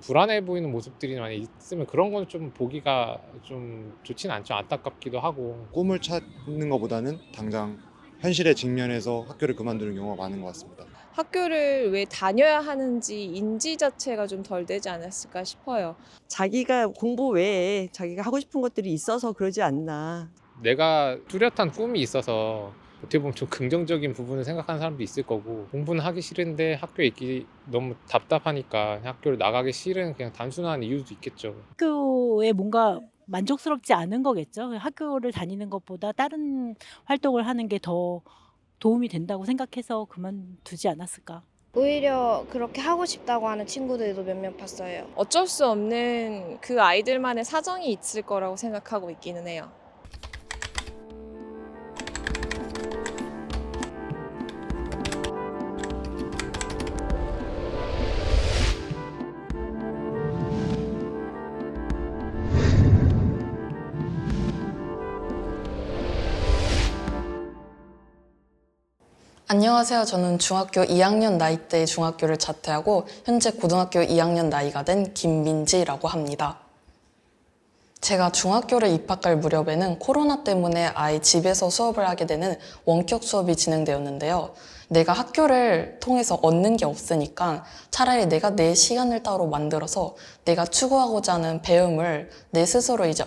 불안해 보이는 모습들이 많이 있으면 그런 건 좀 보기가 좀 좋진 않죠. 안타깝기도 하고. 꿈을 찾는 것보다는 당장 현실에 직면해서 학교를 그만두는 경우가 많은 것 같습니다. 학교를 왜 다녀야 하는지 인지 자체가 좀 덜 되지 않았을까 싶어요. 자기가 공부 외에 자기가 하고 싶은 것들이 있어서 그러지 않나. 내가 뚜렷한 꿈이 있어서 어떻게 보면 좀 긍정적인 부분을 생각하는 사람도 있을 거고, 공부는 하기 싫은데 학교에 있기 너무 답답하니까 그냥 학교를 나가기 싫은 그냥 단순한 이유도 있겠죠. 학교에 뭔가 만족스럽지 않은 거겠죠. 학교를 다니는 것보다 다른 활동을 하는 게 더 도움이 된다고 생각해서 그만두지 않았을까. 오히려 그렇게 하고 싶다고 하는 친구들도 몇몇 봤어요. 어쩔 수 없는 그 아이들만의 사정이 있을 거라고 생각하고 있기는 해요. 안녕하세요. 저는 중학교 2학년 나이 때 중학교를 자퇴하고 현재 고등학교 2학년 나이가 된 김민지라고 합니다. 제가 중학교를 입학할 무렵에는 코로나 때문에 아예 집에서 수업을 하게 되는 원격 수업이 진행되었는데요. 내가 학교를 통해서 얻는 게 없으니까 차라리 내가 내 시간을 따로 만들어서 내가 추구하고자 하는 배움을 내 스스로 이제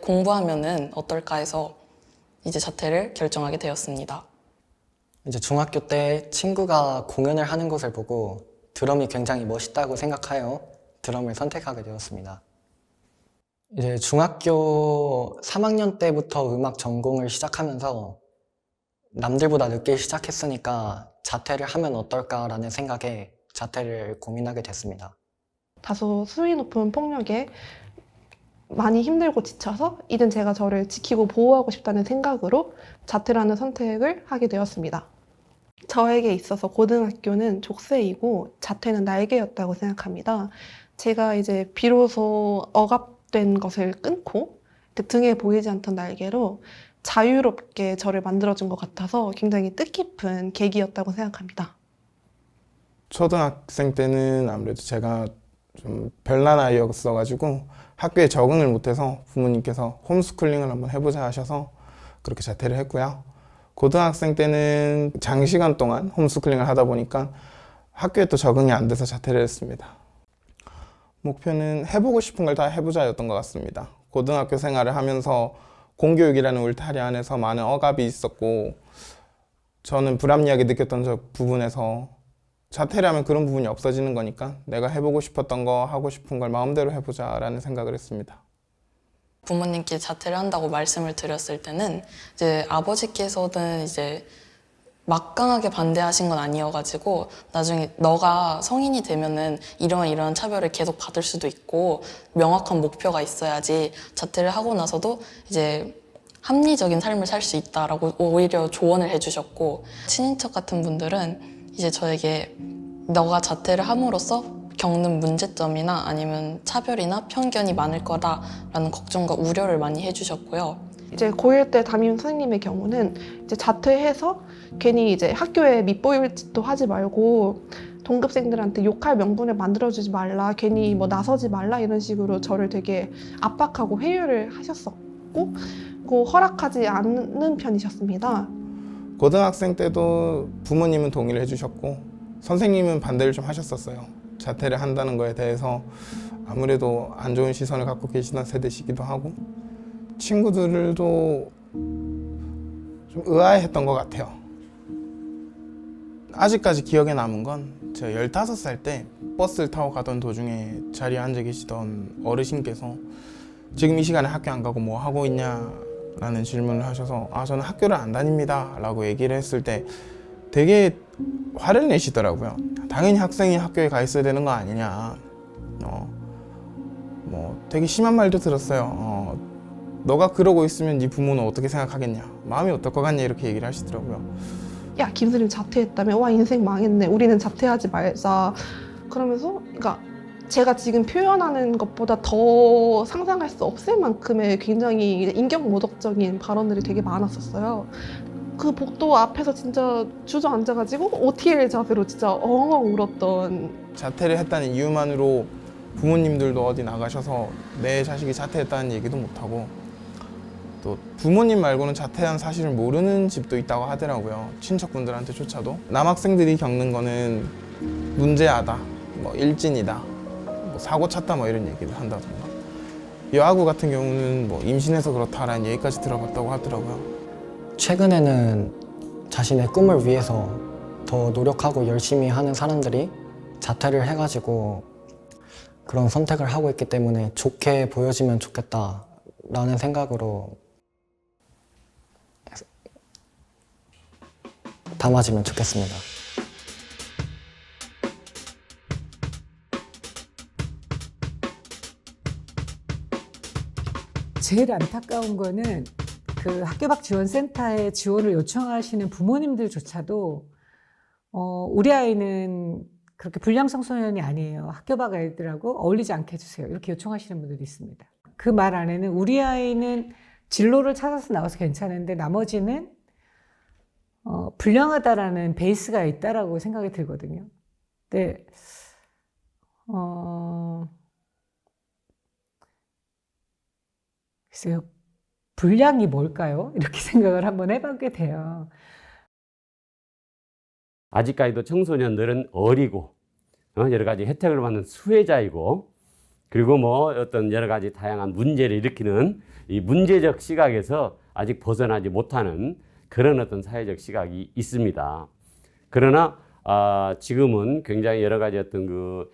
공부하면은 어떨까 해서 이제 자퇴를 결정하게 되었습니다. 이제 중학교 때 친구가 공연을 하는 것을 보고 드럼이 굉장히 멋있다고 생각하여 드럼을 선택하게 되었습니다. 이제 중학교 3학년 때부터 음악 전공을 시작하면서 남들보다 늦게 시작했으니까 자퇴를 하면 어떨까라는 생각에 자퇴를 고민하게 됐습니다. 다소 수위 높은 폭력에 많이 힘들고 지쳐서 이젠 제가 저를 지키고 보호하고 싶다는 생각으로 자퇴라는 선택을 하게 되었습니다. 저에게 있어서 고등학교는 족쇄이고 자퇴는 날개였다고 생각합니다. 제가 이제 비로소 억압된 것을 끊고 등에 보이지 않던 날개로 자유롭게 저를 만들어준 것 같아서 굉장히 뜻깊은 계기였다고 생각합니다. 초등학생 때는 아무래도 제가 좀 별난 아이였어가지고 학교에 적응을 못해서 부모님께서 홈스쿨링을 한번 해보자 하셔서 그렇게 자퇴를 했고요. 고등학생 때는 장시간 동안 홈스쿨링을 하다 보니까 학교에 또 적응이 안 돼서 자퇴를 했습니다. 목표는 해보고 싶은 걸 다 해보자였던 것 같습니다. 고등학교 생활을 하면서 공교육이라는 울타리 안에서 많은 억압이 있었고 저는 불합리하게 느꼈던 저 부분에서 자퇴를 하면 그런 부분이 없어지는 거니까 내가 해보고 싶었던 거, 하고 싶은 걸 마음대로 해보자라는 생각을 했습니다. 부모님께 자퇴를 한다고 말씀을 드렸을 때는 이제 아버지께서는 이제 막강하게 반대하신 건 아니어가지고 나중에 너가 성인이 되면은 이러한 차별을 계속 받을 수도 있고 명확한 목표가 있어야지 자퇴를 하고 나서도 이제 합리적인 삶을 살 수 있다라고 오히려 조언을 해주셨고, 친인척 같은 분들은 이제 저에게 너가 자퇴를 함으로써 겪는 문제점이나 아니면 차별이나 편견이 많을 거다라는 걱정과 우려를 많이 해주셨고요. 이제 고1 때 담임 선생님의 경우는 이제 자퇴해서 괜히 이제 학교에 밉보일 짓도 하지 말고 동급생들한테 욕할 명분을 만들어주지 말라, 괜히 뭐 나서지 말라 이런 식으로 저를 되게 압박하고 회유를 하셨었고 그 허락하지 않는 편이셨습니다. 고등학생 때도 부모님은 동의를 해주셨고 선생님은 반대를 좀 하셨었어요. 자퇴를 한다는 거에 대해서 아무래도 안 좋은 시선을 갖고 계시던 세대시기도 하고 친구들도 좀 의아해했던 것 같아요. 아직까지 기억에 남은 건 제가 15살 때 버스를 타고 가던 도중에 자리에 앉아 계시던 어르신께서 지금 이 시간에 학교 안 가고 뭐 하고 있냐 라는 질문을 하셔서 저는 학교를 안 다닙니다 라고 얘기를 했을 때 되게 화를 내시더라고요. 당연히 학생이 학교에 가 있어야 되는 거 아니냐. 뭐 되게 심한 말도 들었어요. 너가 그러고 있으면 네 부모는 어떻게 생각하겠냐, 마음이 어떨 것 같냐 이렇게 얘기를 하시더라고요. 야, 김수림 자퇴했다며? 와, 인생 망했네. 우리는 자퇴하지 말자. 그러면서 그러니까 제가 지금 표현하는 것보다 더 상상할 수 없을 만큼의 굉장히 인격모독적인 발언들이 되게 많았었어요. 그 복도 앞에서 진짜 주저앉아가지고 OTL 자세로 진짜 엉엉 울었던. 자퇴를 했다는 이유만으로 부모님들도 어디 나가셔서 내 자식이 자퇴했다는 얘기도 못하고 또 부모님 말고는 자퇴한 사실을 모르는 집도 있다고 하더라고요. 친척분들한테조차도. 남학생들이 겪는 거는 문제하다, 뭐 일진이다, 뭐 사고 쳤다 뭐 이런 얘기를 한다던가. 여아구 같은 경우는 뭐 임신해서 그렇다라는 얘기까지 들어봤다고 하더라고요. 최근에는 자신의 꿈을 위해서 더 노력하고 열심히 하는 사람들이 자퇴를 해가지고 그런 선택을 하고 있기 때문에 좋게 보여지면 좋겠다라는 생각으로 담아지면 좋겠습니다. 제일 안타까운 거는 그 학교 밖 지원센터에 지원을 요청하시는 부모님들조차도 우리 아이는 그렇게 불량 청소년이 아니에요. 학교 밖 아이들하고 어울리지 않게 해주세요. 이렇게 요청하시는 분들이 있습니다. 그 말 안에는 우리 아이는 진로를 찾아서 나와서 괜찮은데 나머지는 불량하다라는 베이스가 있다라고 생각이 들거든요. 근데 글쎄요, 불량이 뭘까요? 이렇게 생각을 한번 해보게 돼요. 아직까지도 청소년들은 어리고 여러 가지 혜택을 받는 수혜자이고 그리고 뭐 어떤 여러 가지 다양한 문제를 일으키는 이 문제적 시각에서 아직 벗어나지 못하는 그런 어떤 사회적 시각이 있습니다. 그러나 지금은 굉장히 여러 가지 어떤 그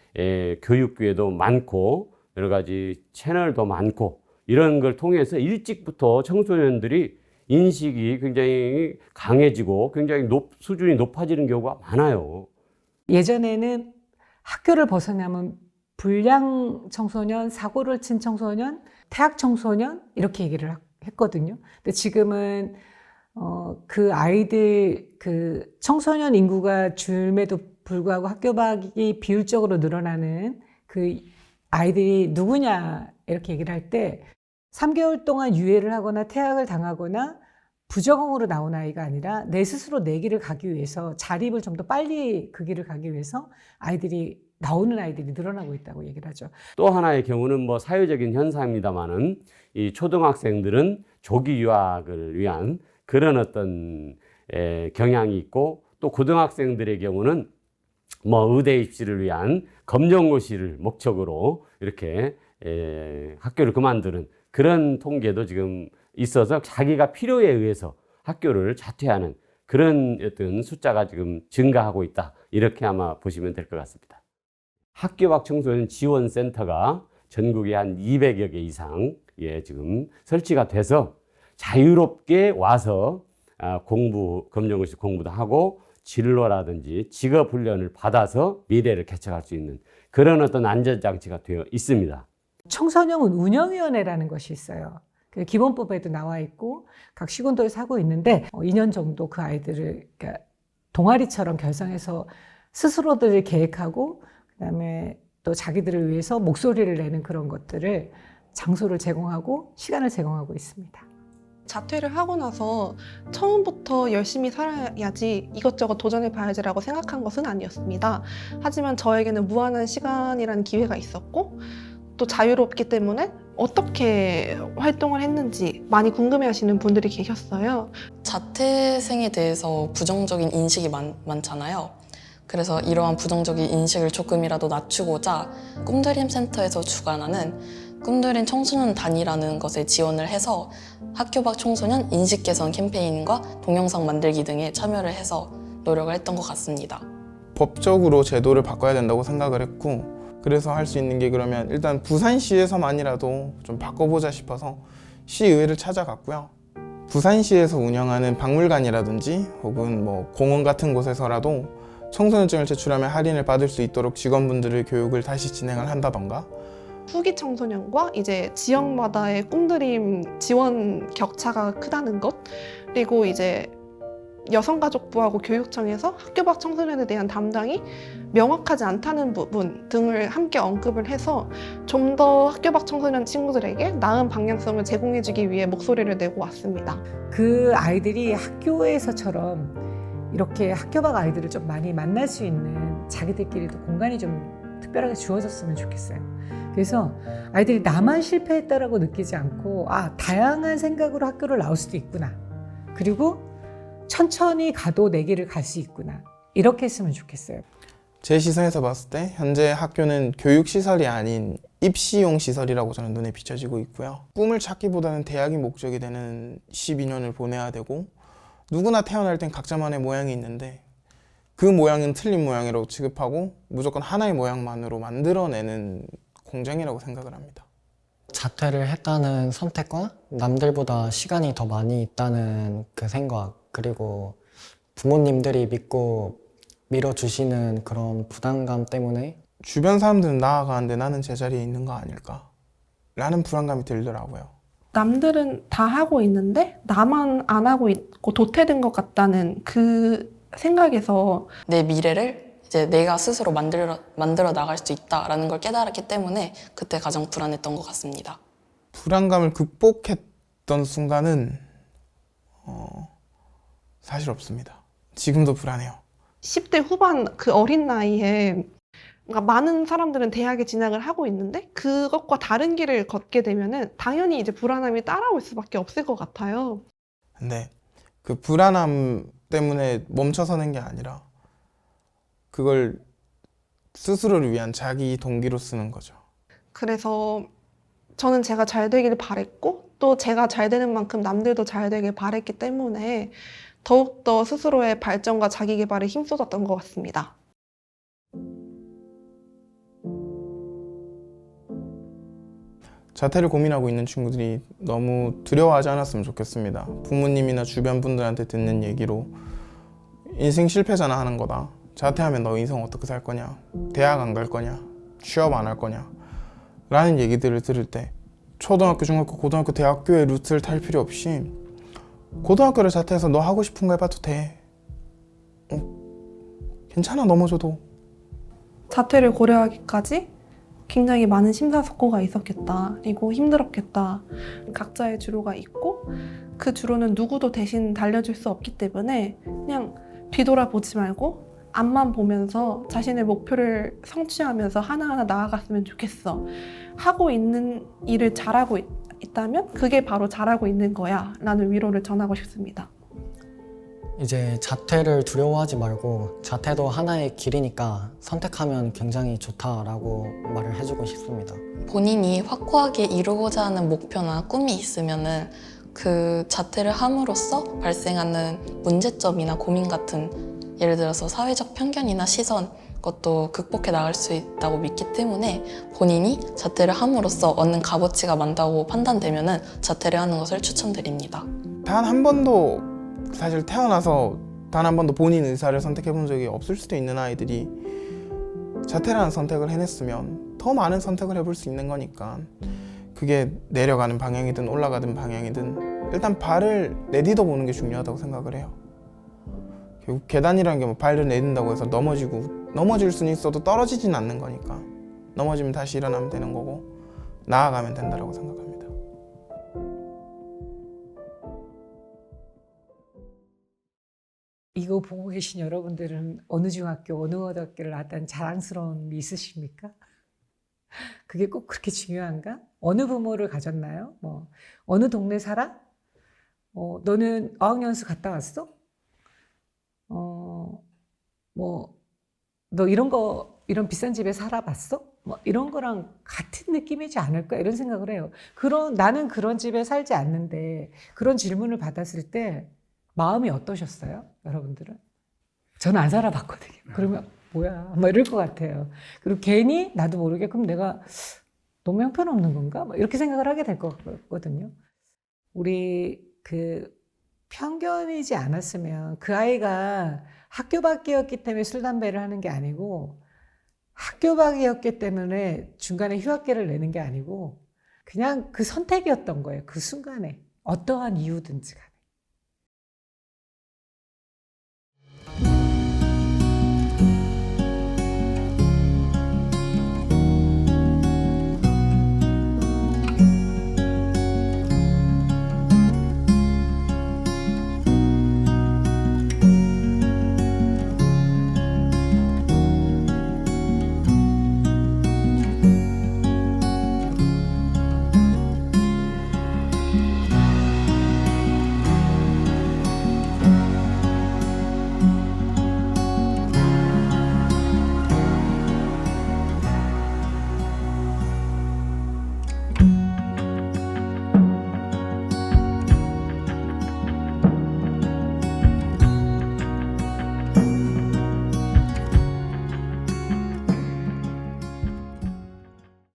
교육 기회도 많고 여러 가지 채널도 많고 이런 걸 통해서 일찍부터 청소년들이 인식이 굉장히 강해지고 굉장히 수준이 높아지는 경우가 많아요. 예전에는 학교를 벗어나면 불량 청소년, 사고를 친 청소년, 퇴학 청소년 이렇게 얘기를 했거든요. 근데 지금은 그 아이들 그 청소년 인구가 줄임에도 불구하고 학교 밖이 비율적으로 늘어나는 그 아이들이 누구냐 이렇게 얘기를 할 때 3개월 동안 유예를 하거나 퇴학을 당하거나 부적응으로 나온 아이가 아니라 내 스스로 내 길을 가기 위해서 자립을 좀 더 빨리 그 길을 가기 위해서 나오는 아이들이 늘어나고 있다고 얘기를 하죠. 또 하나의 경우는 뭐 사회적인 현상입니다만은 이 초등학생들은 조기 유학을 위한 그런 어떤 경향이 있고 또 고등학생들의 경우는 뭐 의대 입시를 위한 검정고시를 목적으로 이렇게 학교를 그만두는 그런 통계도 지금 있어서 자기가 필요에 의해서 학교를 자퇴하는 그런 어떤 숫자가 지금 증가하고 있다. 이렇게 아마 보시면 될 것 같습니다. 학교 밖 청소년 지원센터가 전국에 한 200여 개 이상 지금 설치가 돼서 자유롭게 와서 검정고시 공부도 하고 진로라든지 직업 훈련을 받아서 미래를 개척할 수 있는 그런 어떤 안전장치가 되어 있습니다. 청소년 운영위원회라는 것이 있어요. 기본법에도 나와 있고 각 시군도에서 하고 있는데 2년 정도 그 아이들을 그러니까 동아리처럼 결성해서 스스로들이 계획하고 그다음에 또 자기들을 위해서 목소리를 내는 그런 것들을 장소를 제공하고 시간을 제공하고 있습니다. 자퇴를 하고 나서 처음부터 열심히 살아야지 이것저것 도전해봐야지라고 생각한 것은 아니었습니다. 하지만 저에게는 무한한 시간이라는 기회가 있었고 또 자유롭기 때문에 어떻게 활동을 했는지 많이 궁금해하시는 분들이 계셨어요. 자퇴생에 대해서 부정적인 인식이 많잖아요. 그래서 이러한 부정적인 인식을 조금이라도 낮추고자 꿈드림 센터에서 주관하는 꿈드림 청소년 단이라는 것에 지원을 해서 학교 밖 청소년 인식 개선 캠페인과 동영상 만들기 등에 참여를 해서 노력을 했던 것 같습니다. 법적으로 제도를 바꿔야 된다고 생각을 했고 그래서 할 수 있는 게 그러면 일단 부산시에서만이라도 좀 바꿔보자 싶어서 시의회를 찾아갔고요. 부산시에서 운영하는 박물관이라든지 혹은 뭐 공원 같은 곳에서라도 청소년증을 제출하면 할인을 받을 수 있도록 직원분들의 교육을 다시 진행을 한다던가 후기 청소년과 이제 지역마다의 꿈드림 지원 격차가 크다는 것 그리고 이제 여성가족부하고 교육청에서 학교 밖 청소년에 대한 담당이 명확하지 않다는 부분 등을 함께 언급을 해서 좀 더 학교 밖 청소년 친구들에게 나은 방향성을 제공해주기 위해 목소리를 내고 왔습니다. 그 아이들이 학교에서처럼 이렇게 학교 밖 아이들을 좀 많이 만날 수 있는 자기들끼리도 공간이 좀 특별하게 주어졌으면 좋겠어요. 그래서 아이들이 나만 실패했다라고 느끼지 않고 다양한 생각으로 학교를 나올 수도 있구나. 그리고 천천히 가도 내 길을 갈 수 있구나. 이렇게 했으면 좋겠어요. 제 시선에서 봤을 때 현재 학교는 교육시설이 아닌 입시용 시설이라고 저는 눈에 비춰지고 있고요. 꿈을 찾기보다는 대학이 목적이 되는 12년을 보내야 되고, 누구나 태어날 땐 각자만의 모양이 있는데 그 모양은 틀린 모양이라고 취급하고 무조건 하나의 모양만으로 만들어내는 공장이라고 생각을 합니다. 자퇴를 했다는 선택과 남들보다 시간이 더 많이 있다는 그 생각, 그리고 부모님들이 믿고 밀어주시는 그런 부담감 때문에 주변 사람들은 나아가는데 나는 제자리에 있는 거 아닐까? 라는 불안감이 들더라고요. 남들은 다 하고 있는데 나만 안 하고 있고 도태된 것 같다는 그 생각에서 내 미래를 이제 내가 스스로 만들어 나갈 수 있다라는 걸 깨달았기 때문에 그때 가장 불안했던 것 같습니다. 불안감을 극복했던 순간은 사실 없습니다. 지금도 불안해요. 10대 후반 그 어린 나이에 그러니까 많은 사람들은 대학에 진학을 하고 있는데 그것과 다른 길을 걷게 되면은 당연히 이제 불안함이 따라올 수밖에 없을 것 같아요. 근데 그 불안함 때문에 멈춰서는 게 아니라 그걸 스스로를 위한 자기 동기로 쓰는 거죠. 그래서 저는 제가 잘 되길 바랬고 또 제가 잘 되는 만큼 남들도 잘 되길 바랬기 때문에 더욱더 스스로의 발전과 자기 개발에 힘쏟았던 것 같습니다. 자퇴를 고민하고 있는 친구들이 너무 두려워하지 않았으면 좋겠습니다. 부모님이나 주변 분들한테 듣는 얘기로 인생 실패잖아 하는 거다. 자퇴하면 너 인생 어떻게 살 거냐? 대학 안 갈 거냐? 취업 안 할 거냐? 라는 얘기들을 들을 때 초등학교, 중학교, 고등학교, 대학교의 루트를 탈 필요 없이 고등학교를 자퇴해서 너 하고 싶은 거 해봐도 돼. 괜찮아, 넘어져도. 자퇴를 고려하기까지 굉장히 많은 심사숙고가 있었겠다. 그리고 힘들었겠다. 각자의 주로가 있고 그 주로는 누구도 대신 달려줄 수 없기 때문에 그냥 뒤돌아보지 말고 앞만 보면서 자신의 목표를 성취하면서 하나하나 나아갔으면 좋겠어. 하고 있는 일을 잘하고 있다면 그게 바로 잘하고 있는 거야 라는 위로를 전하고 싶습니다. 이제 자퇴를 두려워하지 말고 자퇴도 하나의 길이니까 선택하면 굉장히 좋다라고 말을 해주고 싶습니다. 본인이 확고하게 이루고자 하는 목표나 꿈이 있으면은 그 자퇴를 함으로써 발생하는 문제점이나 고민 같은 예를 들어서 사회적 편견이나 시선 것도 극복해 나갈 수 있다고 믿기 때문에 본인이 자퇴를 함으로써 얻는 값어치가 많다고 판단되면은 자퇴를 하는 것을 추천드립니다. 단 한 번도 사실 태어나서 단 한 번도 본인 의사를 선택해 본 적이 없을 수도 있는 아이들이 자퇴라는 선택을 해냈으면 더 많은 선택을 해볼 수 있는 거니까 그게 내려가는 방향이든 올라가는 방향이든 일단 발을 내딛어 보는 게 중요하다고 생각을 해요. 결국 계단이라는 게 뭐 발을 내딛는다고 해서 넘어질 수는 있어도 떨어지진 않는 거니까 넘어지면 다시 일어나면 되는 거고 나아가면 된다고 생각합니다. 이거 보고 계신 여러분들은 어느 중학교, 어느 고등학교를 나왔다는 자랑스러움이 있으십니까? 그게 꼭 그렇게 중요한가? 어느 부모를 가졌나요? 뭐 어느 동네 살아? 너는 어학연수 갔다 왔어? 뭐 너 이런 비싼 집에 살아봤어? 뭐 이런 거랑 같은 느낌이지 않을까 이런 생각을 해요. 나는 그런 집에 살지 않는데 그런 질문을 받았을 때 마음이 어떠셨어요, 여러분들은? 저는 안 살아봤거든요. 그러면 뭐야, 뭐 이럴 것 같아요. 그리고 괜히 나도 모르게 그럼 내가 너무 형편없는 건가? 뭐 이렇게 생각을 하게 될 것 같거든요. 우리 편견이지 않았으면 그 아이가 학교 밖이었기 때문에 술, 담배를 하는 게 아니고 학교 밖이었기 때문에 중간에 휴학계를 내는 게 아니고 그냥 그 선택이었던 거예요. 그 순간에 어떠한 이유든지 간에.